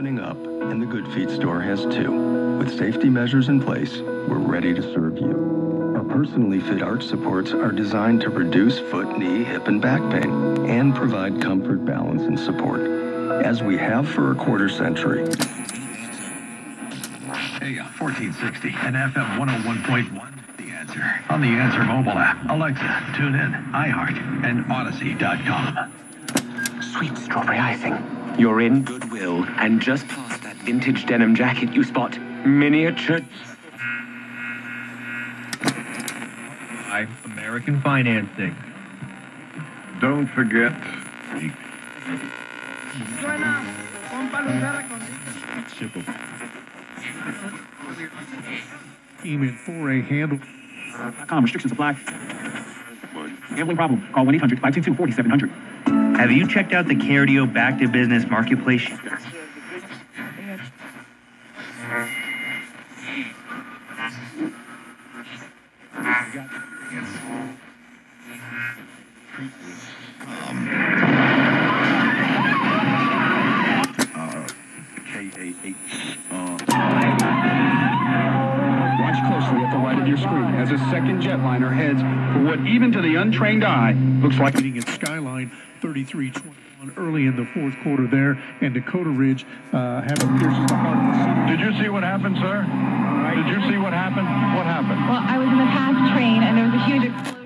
opening up, and the Good Feet store has too. With safety measures in place, we're ready to serve you. Our personally fit arch supports are designed to reduce foot, knee, hip, and back pain, and provide comfort, balance, and support, as we have for a quarter century. AM 1460 and FM 101.1. The Answer. On the Answer mobile app, Alexa, tune in, iHeart, and Odyssey.com. Sweet strawberry icing. You're in Goodwill, and just past that vintage denim jacket you spot miniature... American financing. Don't forget... Team in 4A handle. Restrictions apply. Gambling problem. Call 1-800-522-4700. Have you checked out the Cardio Back to Business Marketplace? Watch closely at the right of your screen as a second jetliner heads for what even to the untrained eye looks like meeting at Skyline 3321 early in the fourth quarter there, and Dakota Ridge having pierces the heart of the city. Did you see what happened, sir? Did you see what happened? What happened? Well, I was in the fast train, and there was a huge explosion.